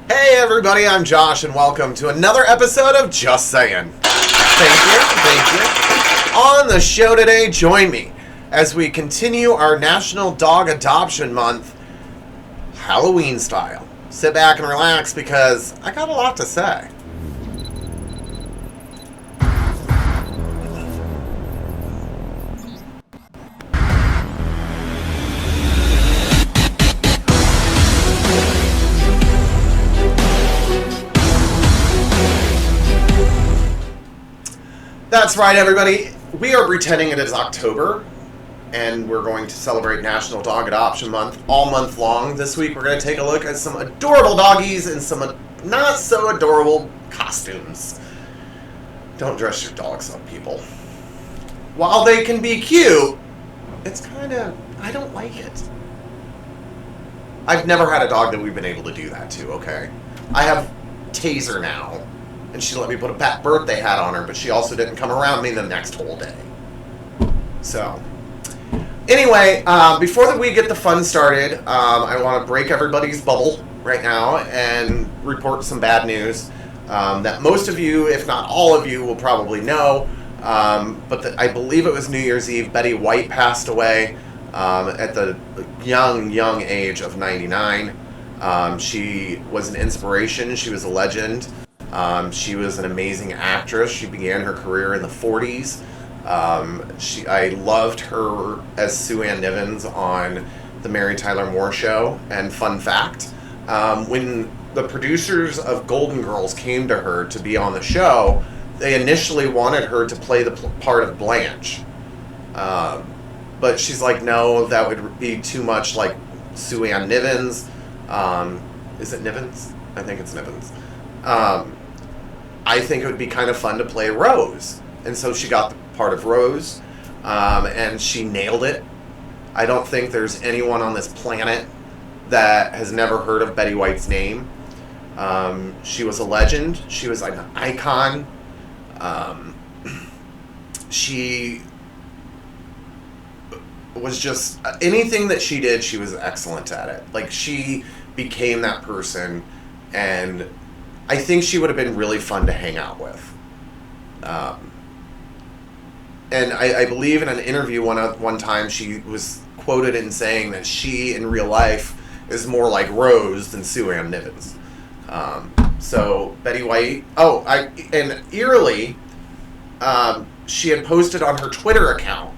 Hey everybody, I'm Josh and welcome to another episode of Just Sayin. Thank you. On the show today, join me as we continue our National Dog Adoption Month, Halloween style. Sit back and relax because I got a lot to say. That's right, everybody. We are pretending it is October, and we're going to celebrate National Dog Adoption Month all month long. This week, we're going to take a look at some adorable doggies and some not so adorable costumes. Don't dress your dogs up, people. While they can be cute, it's kind of, I don't like it. I've never had a dog that we've been able to do that to, okay? I have Taser now. And she let me put a pet birthday hat on her, but she also didn't come around me the next whole day. So, anyway, before we get the fun started, I want to break everybody's bubble right now and report some bad news that most of you, if not all of you, will probably know. But I believe it was New Year's Eve. Betty White passed away at the young age of 99. She was an inspiration. She was a legend. She was an amazing actress. She began her career in the 40s. I loved her as Sue Ann Nivens on the Mary Tyler Moore Show. And fun fact, when the producers of Golden Girls came to her to be on the show, they initially wanted her to play the part of Blanche. But she's like, no, that would be too much like Sue Ann Nivens. Is it Nivens? I think it's Nivens. I think it would be kind of fun to play Rose. And so she got the part of Rose, and she nailed it. I don't think there's anyone on this planet that has never heard of Betty White's name. She was a legend. She was an icon. She was just, anything that she did, she was excellent at it. Like, she became that person, and I think she would have been really fun to hang out with. And I believe in an interview one time she was quoted in saying that she, in real life, is more like Rose than Sue Ann Nivens. So, Betty White... and eerily, she had posted on her Twitter account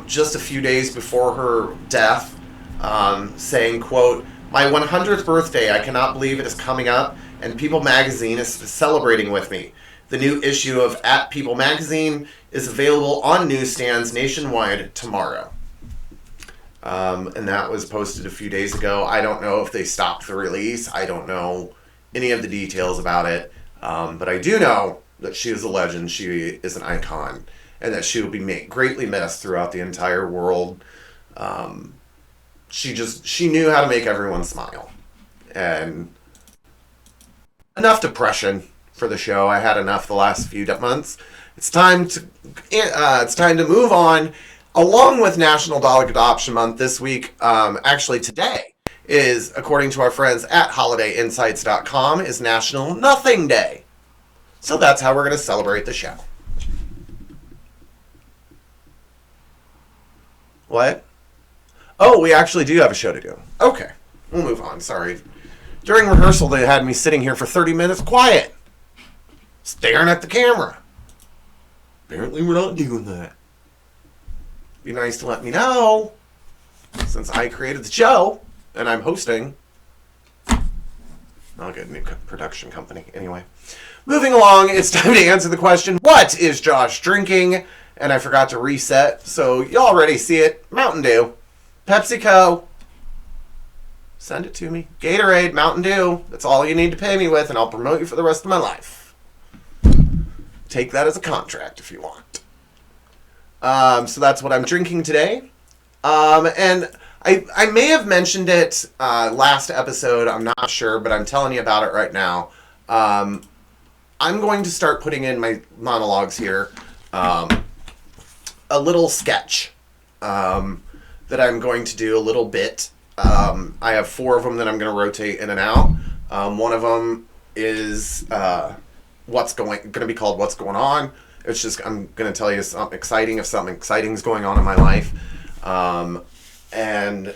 just a few days before her death, saying, quote, "My 100th birthday, I cannot believe it is coming up, and People Magazine is celebrating with me. The new issue of @People Magazine is available on newsstands nationwide tomorrow." And that was posted a few days ago. I don't know if they stopped the release. I don't know any of the details about it. But I do know that she is a legend. She is an icon. And that she will be greatly missed throughout the entire world. She knew how to make everyone smile. And enough depression for the show. I had enough the last few months. It's time to move on. Along with National Dog Adoption Month this week, actually today is, according to our friends at holidayinsights.com, is National Nothing Day. So that's how we're going to celebrate the show. What? Oh, we actually do have a show to do. Okay, we'll move on. Sorry. During rehearsal, they had me sitting here for 30 minutes quiet, staring at the camera. Apparently, we're not doing that. Be nice to let me know, since I created the show, and I'm hosting. I'll get a new production company. Anyway, moving along, it's time to answer the question, what is Josh drinking? And I forgot to reset, so you already see it. Mountain Dew. PepsiCo. Send it to me. Gatorade, Mountain Dew. That's all you need to pay me with, and I'll promote you for the rest of my life. Take that as a contract if you want. So that's what I'm drinking today. And I may have mentioned it last episode. I'm not sure, but I'm telling you about it right now. I'm going to start putting in my monologues here. A little sketch that I'm going to do a little bit. I have 4 of them that I'm going to rotate in and out. One of them is going to be called What's Going On. It's just, I'm going to tell you something exciting if something exciting is going on in my life. And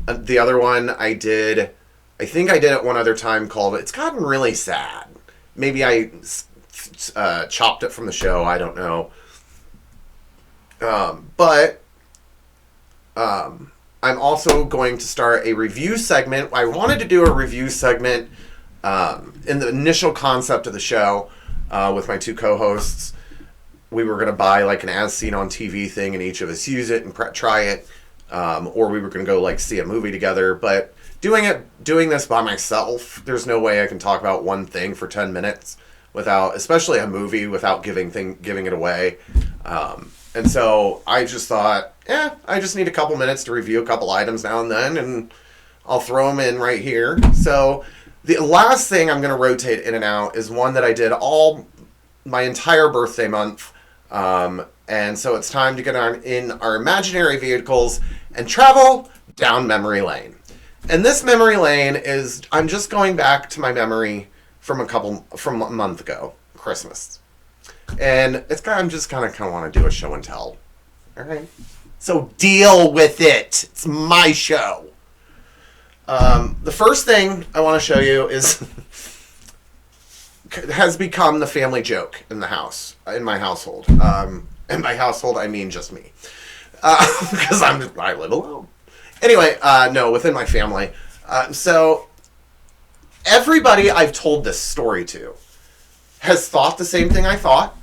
the other one I think I did it one other time, called It's Gotten Really Sad. Maybe I chopped it from the show, I don't know. But I'm also going to start a review segment. I wanted to do a review segment in the initial concept of the show with my two co-hosts. We were going to buy like an as seen on TV thing and each of us use it and try it. Or we were going to go like see a movie together. But doing this by myself, there's no way I can talk about one thing for 10 minutes without, especially a movie, without giving it away. And so I just thought, I just need a couple minutes to review a couple items now and then, and I'll throw them in right here. So the last thing I'm going to rotate in and out is one that I did all my entire birthday month. And so it's time to get in our imaginary vehicles and travel down memory lane. And this memory lane is, I'm just going back to my memory from a month ago, Christmas. And I'm just kind of want to do a show and tell. All right. So deal with it. It's my show. The first thing I want to show you has become the family joke in my household. In my household, I mean just me. Because I live alone. Anyway, no, within my family. So everybody I've told this story to has thought the same thing I thought.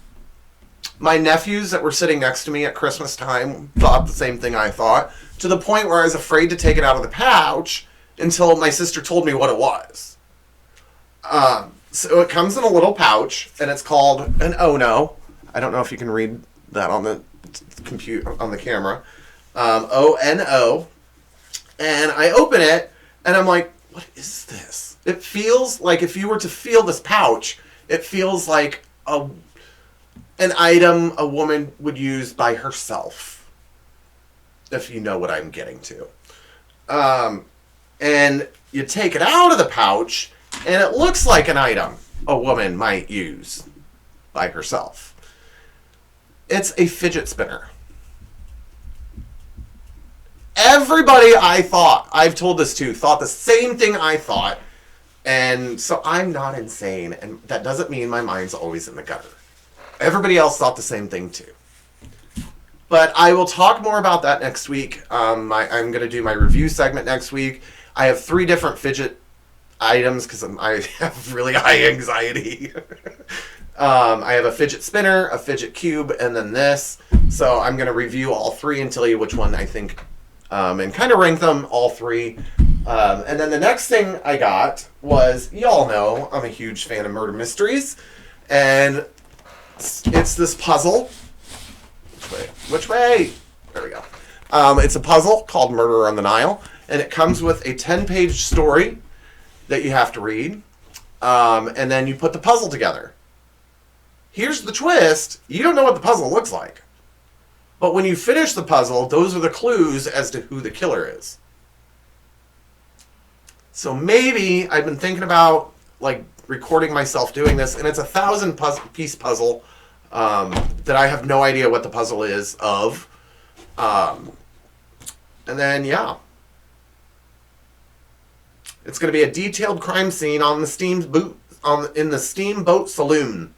My nephews that were sitting next to me at Christmas time thought the same thing I thought, to the point where I was afraid to take it out of the pouch until my sister told me what it was. So it comes in a little pouch, and it's called an Ono. I don't know if you can read that on the on the camera. ONO. And I open it, and I'm like, what is this? It feels like, if you were to feel this pouch, it feels like an item a woman would use by herself, if you know what I'm getting to. And you take it out of the pouch, and it looks like an item a woman might use by herself. It's a fidget spinner. Everybody I've told this to thought the same thing I thought. And so I'm not insane, and that doesn't mean my mind's always in the gutter. Everybody else thought the same thing too. But I will talk more about that next week. I'm going to do my review segment next week. I have 3 different fidget items because I have really high anxiety. I have a fidget spinner, a fidget cube, and then this. So I'm going to review all 3 and tell you which one I think, and kind of rank them, all 3. And then the next thing I got was, y'all know I'm a huge fan of murder mysteries, and it's this puzzle. Which way? There we go. It's a puzzle called Murder on the Nile, and it comes with a 10-page story that you have to read, and then you put the puzzle together. Here's the twist. You don't know what the puzzle looks like. But when you finish the puzzle, those are the clues as to who the killer is. So maybe I've been thinking about like recording myself doing this, and it's a 1,000-piece puzzle that I have no idea what the puzzle is of. And then, yeah. It's going to be a detailed crime scene on the in the steamboat saloon.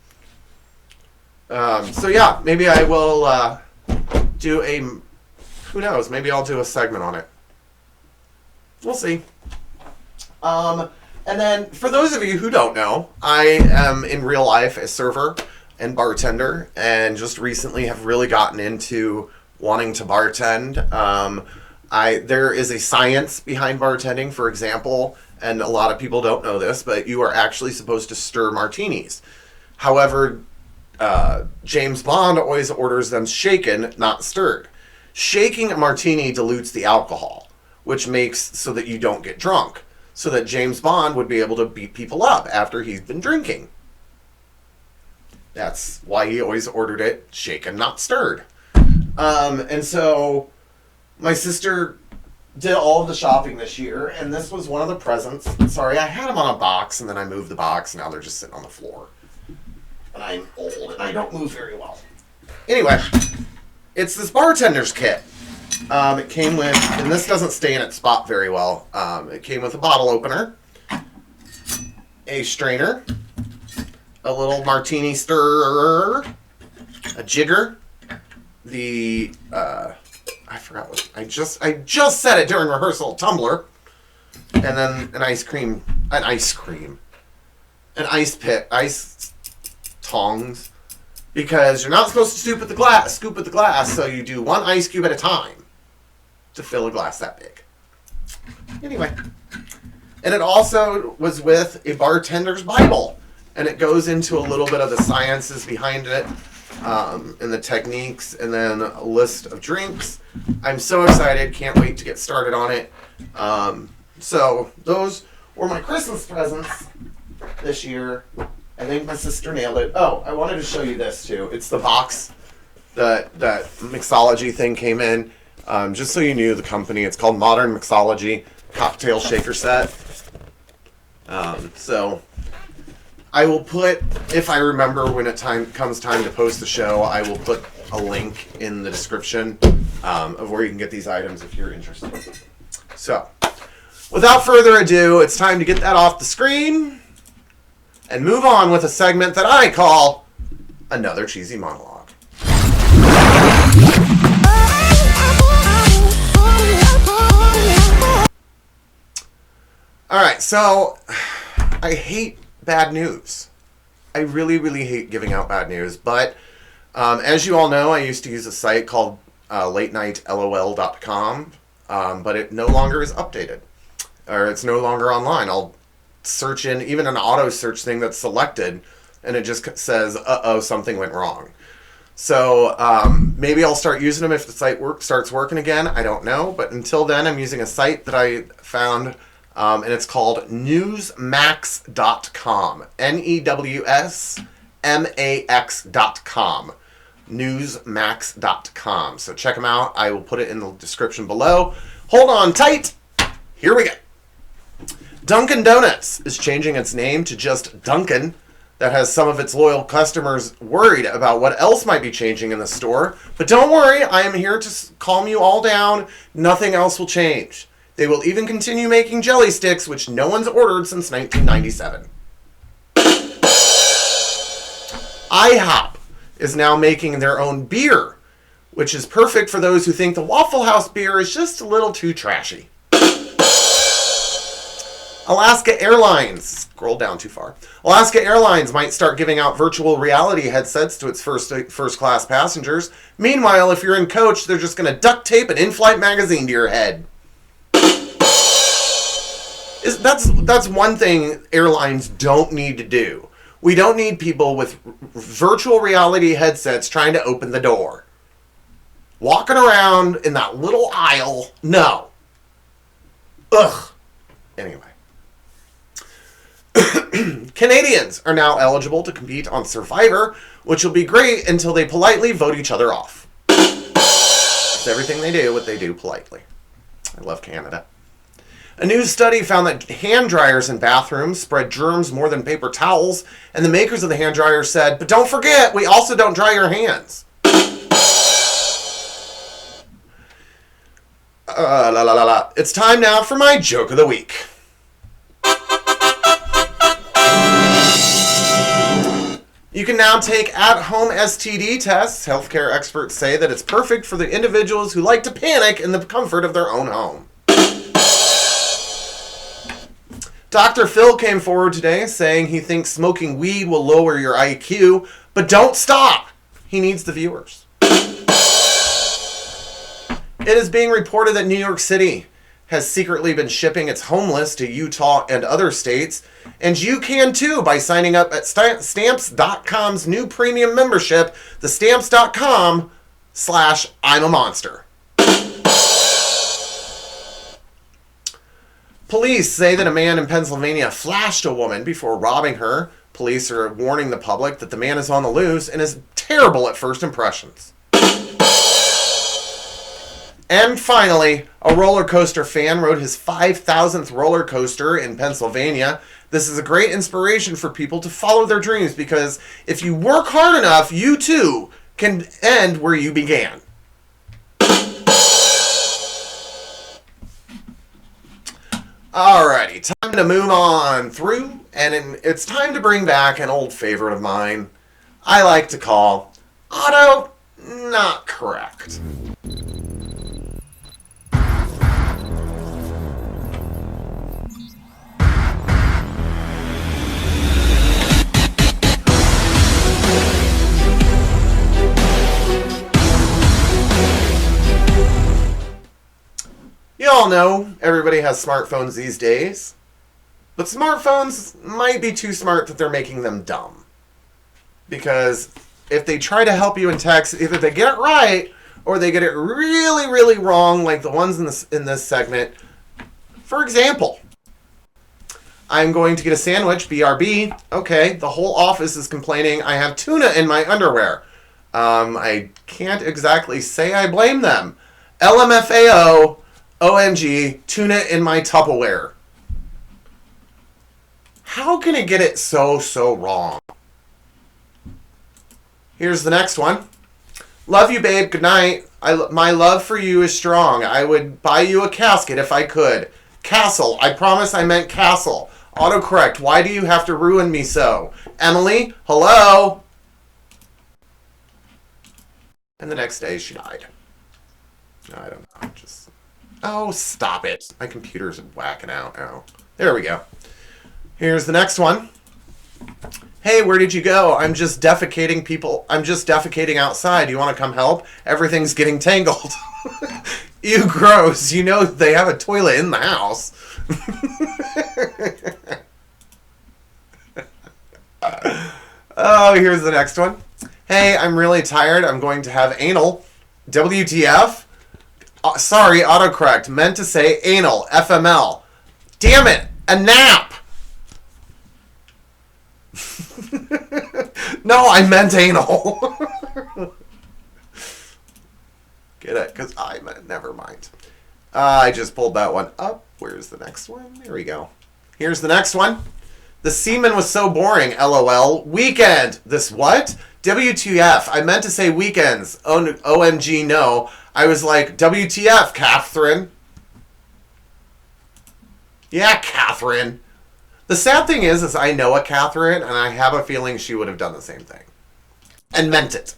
So yeah, maybe I will do who knows, maybe I'll do a segment on it. We'll see. And then, for those of you who don't know, I am in real life a server and bartender, and just recently have really gotten into wanting to bartend. There is a science behind bartending, for example, and a lot of people don't know this, but you are actually supposed to stir martinis. However, James Bond always orders them shaken, not stirred. Shaking a martini dilutes the alcohol, which makes so that you don't get drunk, so that James Bond would be able to beat people up after he's been drinking. That's why he always ordered it shaken, not stirred. And so my sister did all of the shopping this year, and this was one of the presents. Sorry, I had them on a box, and then I moved the box, and now they're just sitting on the floor. And I'm old, and I don't move very well. Anyway, it's this bartender's kit. It came with, and this doesn't stay in its spot very well, it came with a bottle opener, a strainer, a little martini stirrer, a jigger, the, I forgot what, I just said it during rehearsal, tumbler, and then an ice tongs, because you're not supposed to scoop at the glass, so you do one ice cube at a time to fill a glass that big. Anyway, and it also was with a bartender's Bible, and it goes into a little bit of the sciences behind it, and the techniques, and then a list of drinks. I'm so excited, can't wait to get started on it. So those were my Christmas presents this year. I think my sister nailed it. Oh, I wanted to show you this too. It's the box that mixology thing came in. Just so you knew the company, it's called Modern Mixology Cocktail Shaker Set. So I will put, if I remember when it comes time to post the show, I will put a link in the description of where you can get these items if you're interested. So, without further ado, it's time to get that off the screen and move on with a segment that I call Another Cheesy Monologue. Alright, so I hate bad news. I really, really hate giving out bad news, but as you all know, I used to use a site called latenightlol.com, but it no longer is updated, or it's no longer online. I'll search in even an auto search thing that's selected, and it just says, uh-oh, something went wrong. So maybe I'll start using them if the site starts working again. I don't know, but until then, I'm using a site that I found, and it's called newsmax.com. newsmax.com. newsmax.com. So check them out. I will put it in the description below. Hold on tight. Here we go. Dunkin' Donuts is changing its name to just Dunkin'. That has some of its loyal customers worried about what else might be changing in the store. But don't worry, I am here to calm you all down. Nothing else will change. They will even continue making jelly sticks, which no one's ordered since 1997. IHOP is now making their own beer, which is perfect for those who think the Waffle House beer is just a little too trashy. Alaska Airlines, scroll down too far. Alaska Airlines might start giving out virtual reality headsets to its first class passengers. Meanwhile, if you're in coach, they're just going to duct tape an in-flight magazine to your head. That's one thing airlines don't need to do. We don't need people with virtual reality headsets trying to open the door. Walking around in that little aisle, no. Ugh. Anyway. Canadians are now eligible to compete on Survivor, which will be great until they politely vote each other off. It's everything they do, what they do politely. I love Canada. A new study found that hand dryers in bathrooms spread germs more than paper towels, and the makers of the hand dryer said, but don't forget, we also don't dry your hands. It's time now for my joke of the week. You can now take at-home STD tests. Healthcare experts say that it's perfect for the individuals who like to panic in the comfort of their own home. Dr. Phil came forward today saying he thinks smoking weed will lower your IQ, but don't stop. He needs the viewers. It is being reported that New York City has secretly been shipping its homeless to Utah and other states, and you can too by signing up at Stamps.com's new premium membership, the Stamps.com/I'm a Monster. Police say that a man in Pennsylvania flashed a woman before robbing her. Police are warning the public that the man is on the loose and is terrible at first impressions. And finally, a roller coaster fan rode his 5,000th roller coaster in Pennsylvania. This is a great inspiration for people to follow their dreams because if you work hard enough, you too can end where you began. Alrighty, time to move on through, and it's time to bring back an old favorite of mine I like to call Auto Not Correct. You all know everybody has smartphones these days, but smartphones might be too smart that they're making them dumb. Because if they try to help you in text, either they get it right or they get it really, really wrong, like the ones in this segment. For example, I'm going to get a sandwich, BRB. Okay, the whole office is complaining I have tuna in my underwear. I can't exactly say I blame them. LMFAO. OMG, tuna in my Tupperware. How can it get it so wrong? Here's the next one. Love you, babe. Good night. My love for you is strong. I would buy you a casket if I could. Castle. I promise I meant castle. Autocorrect. Why do you have to ruin me so? Emily, hello? And the next day she died. I don't know. Oh, stop it. My computer's whacking out. Oh, there we go. Here's the next one. Hey, where did you go? I'm just defecating outside. You want to come help? Everything's getting tangled. Ew, gross. You know they have a toilet in the house. Oh, here's the next one. Hey, I'm really tired. I'm going to have anal. WTF? Sorry, autocorrect. Meant to say anal. FML. Damn it! A nap! No, I meant anal. Get it? Because I meant... Never mind. I just pulled that one up. Where's the next one? There we go. Here's the next one. The semen was so boring. LOL. Weekend. This what? WTF. I meant to say weekends. OMG, no. I was like, WTF, Catherine. Yeah, Catherine. The sad thing is I know a Catherine, and I have a feeling she would have done the same thing. And meant it.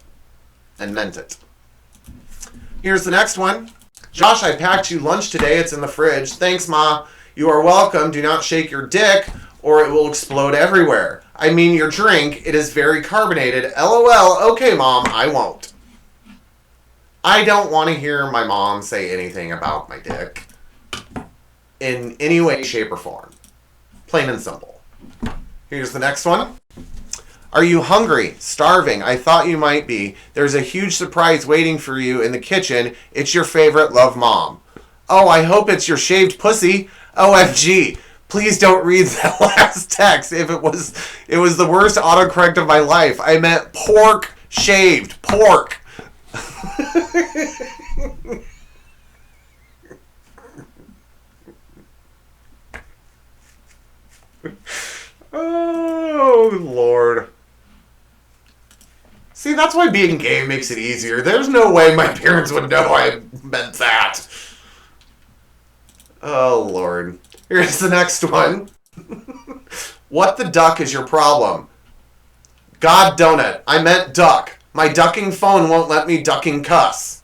Here's the next one. Josh, I packed you lunch today. It's in the fridge. Thanks, Ma. You are welcome. Do not shake your dick, or it will explode everywhere. I mean your drink. It is very carbonated. LOL. Okay, Mom, I won't. I don't want to hear my mom say anything about my dick in any way, shape, or form. Plain and simple. Here's the next one. Are you hungry? Starving? I thought you might be. There's a huge surprise waiting for you in the kitchen. It's your favorite love mom. Oh, I hope it's your shaved pussy. OMG. Please don't read that last text. If it was the worst autocorrect of my life. I meant pork shaved. Pork. Oh, Lord. See, that's why being gay makes it easier. There's no way my parents would know I meant that. Oh, Lord. Here's the next one. What the duck is your problem? God donut. I meant duck. My ducking phone won't let me ducking cuss.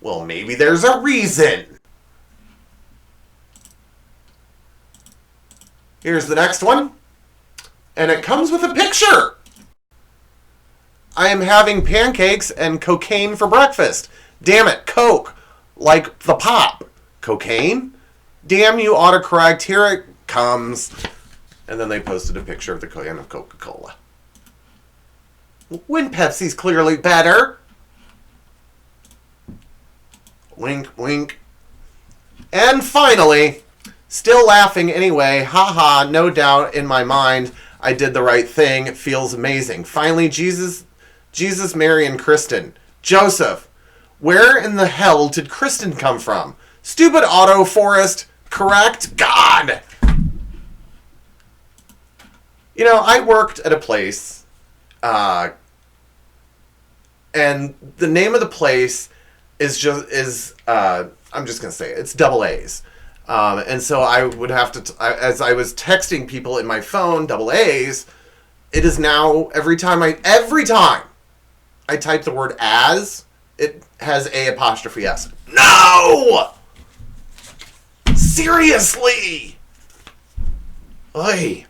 Well, maybe there's a reason. Here's the next one. And it comes with a picture. I am having pancakes and cocaine for breakfast. Damn it, Coke. Like the pop. Cocaine? Damn you, autocorrect. Here it comes. And then they posted a picture of the can of Coca-Cola. When Pepsi's clearly better. Wink, wink. And finally, still laughing anyway. Haha, no doubt in my mind I did the right thing. It feels amazing. Finally, Jesus, Mary, and Kristen. Joseph, Where in the hell did Kristen come from? Stupid auto forest, correct? God! You know, I worked at a place, and the name of the place is I'm just going to say it, it's double A's. And so I would have to, as I was texting people in my phone, double A's, it is now, every time I type the word as, it has A''S. No! Seriously! Oy.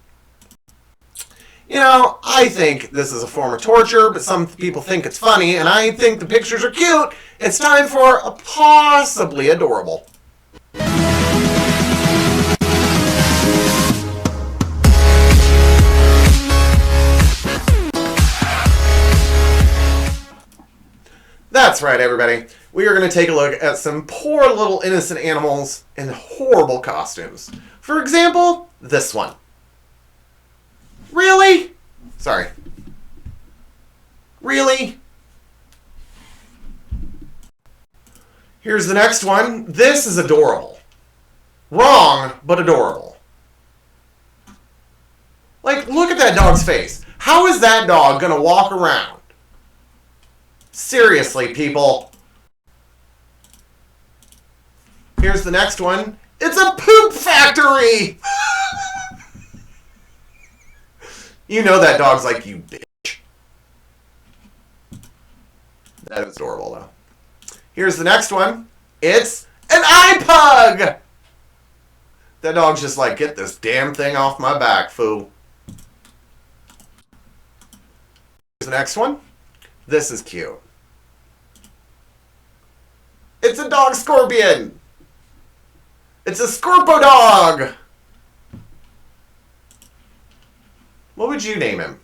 You know, I think this is a form of torture, but some people think it's funny, and I think the pictures are cute. It's time for a possibly adorable. That's right, everybody. We are going to take a look at some poor little innocent animals in horrible costumes. For example, this one. Really? Sorry. Really? Here's the next one. This is adorable. Wrong, but adorable. Like, look at that dog's face. How is that dog going to walk around? Seriously, people. Here's the next one. It's a poop factory! You know that dog's like, you bitch. That is adorable, though. Here's the next one. It's an iPug! That dog's just like, get this damn thing off my back, fool. Here's the next one. This is cute. It's a dog scorpion! It's a Scorpo dog! What would you name him?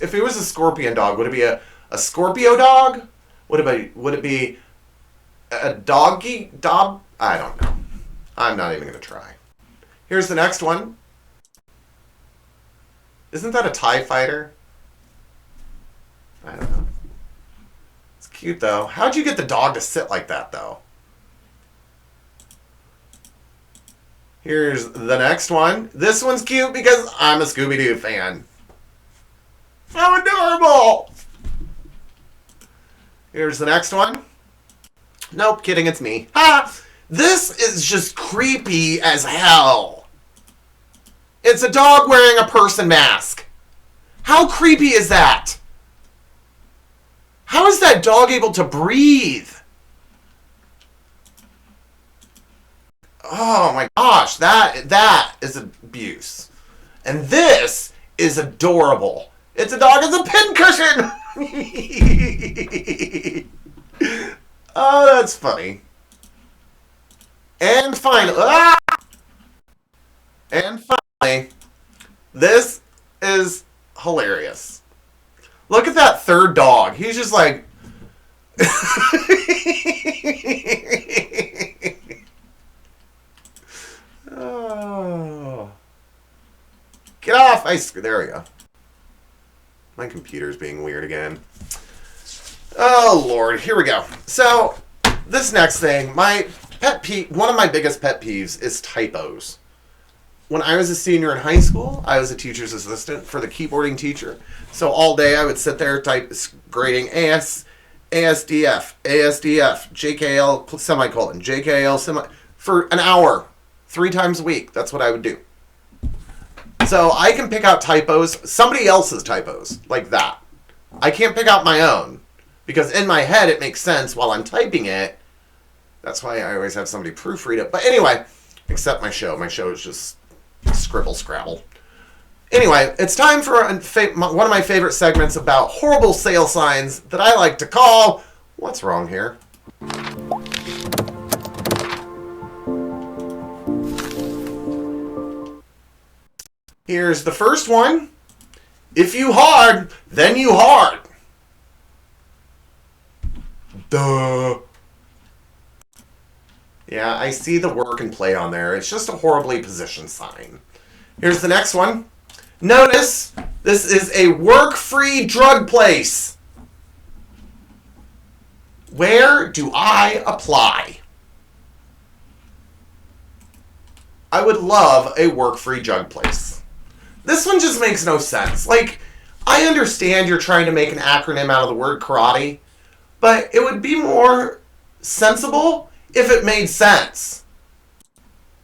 If it was a scorpion dog, would it be a Scorpio dog? Would it be a doggy dog? I don't know. I'm not even going to try. Here's the next one. Isn't that a TIE fighter? I don't know. It's cute, though. How'd you get the dog to sit like that, though? Here's the next one. This one's cute because I'm a Scooby-Doo fan. How adorable! Here's the next one. Nope, kidding, it's me. Ha! This is just creepy as hell. It's a dog wearing a person mask. How creepy is that? How is that dog able to breathe? Oh my gosh, that is abuse. And this is adorable. It's a dog as a pincushion! Oh, that's funny. And finally, this is hilarious. Look at that third dog. He's just like... Oh. Get off! There we go. My computer's being weird again. Oh, Lord. Here we go. So, this next thing, my pet peeve, one of my biggest pet peeves is typos. When I was a senior in high school, I was a teacher's assistant for the keyboarding teacher. So all day I would sit there grading ASDF, JKL, semicolon, JKL, for an hour, 3 times a week. That's what I would do. So I can pick out typos, somebody else's typos, like that. I can't pick out my own, because in my head it makes sense while I'm typing it. That's why I always have somebody proofread it. But anyway, except my show. My show is just scribble scrabble. Anyway, it's time for one of my favorite segments about horrible sale signs that I like to call, What's Wrong Here? Here's the first one. If you hard, then you hard. Duh. Yeah, I see the work and play on there. It's just a horribly positioned sign. Here's the next one. Notice, this is a work-free drug place. Where do I apply? I would love a work-free jug place. This one just makes no sense. Like, I understand you're trying to make an acronym out of the word karate, but it would be more sensible if it made sense.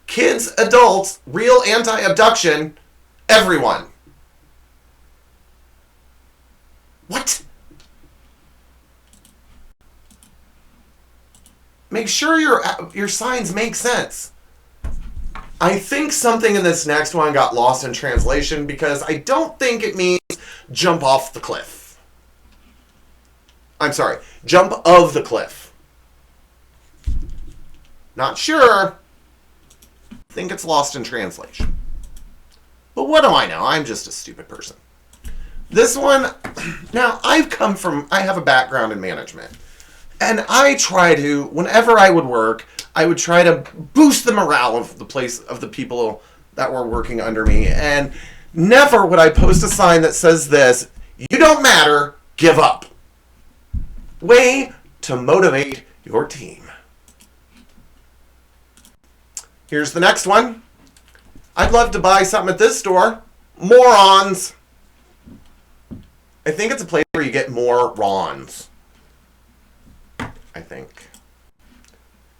Kids, adults, real anti-abduction, everyone. What? Make sure your signs make sense. I think something in this next one got lost in translation because I don't think it means jump off the cliff. I'm sorry, jump of the cliff. Not sure. Think it's lost in translation. But what do I know? I'm just a stupid person. This one, now I have a background in management. And I try to, whenever I would work, I would try to boost the morale of the people that were working under me. And never would I post a sign that says this: you don't matter, give up. Way to motivate your team. Here's the next one. I'd love to buy something at this store. Morons. I think it's a place where you get more Rons. I think.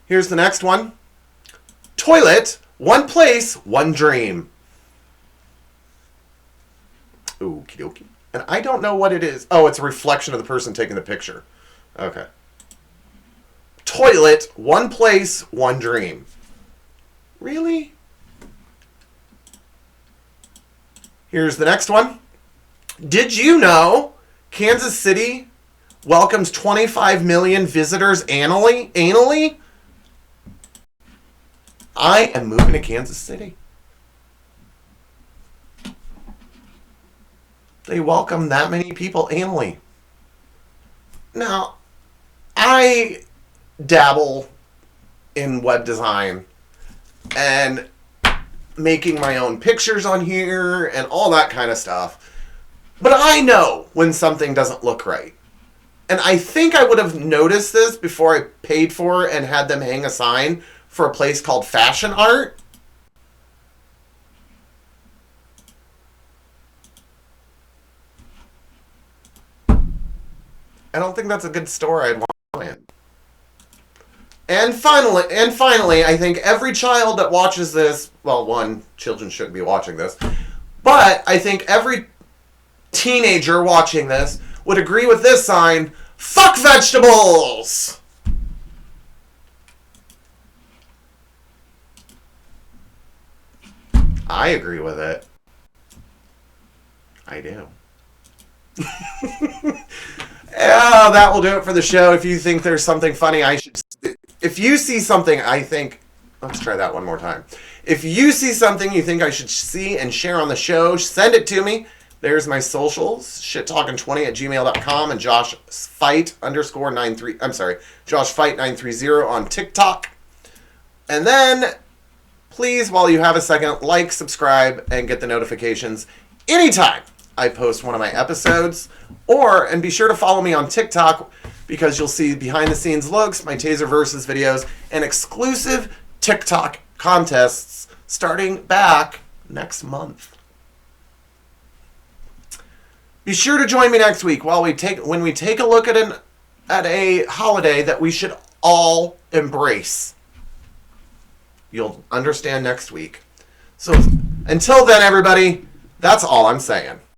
Here's the next one. Toilet, one place, one dream. Okie dokie. And I don't know what it is. Oh, it's a reflection of the person taking the picture. Okay. Toilet, one place, one dream. Really? Here's the next one. Did you know Kansas City welcomes 25 million visitors annually? I am moving to Kansas City. They welcome that many people annually. Now, I dabble in web design and making my own pictures on here and all that kind of stuff. But I know when something doesn't look right. And I think I would have noticed this before I paid for and had them hang a sign for a place called Fashion Art. I don't think that's a good store I'd want to in. And finally, I think every child that watches this, well, one, children shouldn't be watching this, but I think every teenager watching this would agree with this sign: fuck vegetables! I agree with it. I do. Yeah, that will do it for the show. If you think there's something funny if you see something let's try that one more time. If you see something you think I should see and share on the show, send it to me. There's my socials, shittalkin20@gmail.com and Josh Fight _93 on TikTok. And then, please, while you have a second, like, subscribe, and get the notifications anytime I post one of my episodes. And be sure to follow me on TikTok, because you'll see behind the scenes looks, my Taser Versus videos, and exclusive TikTok contests starting back next month. Be sure to join me next week when we take a look at a holiday that we should all embrace. You'll understand next week. So until then, everybody, that's all I'm saying.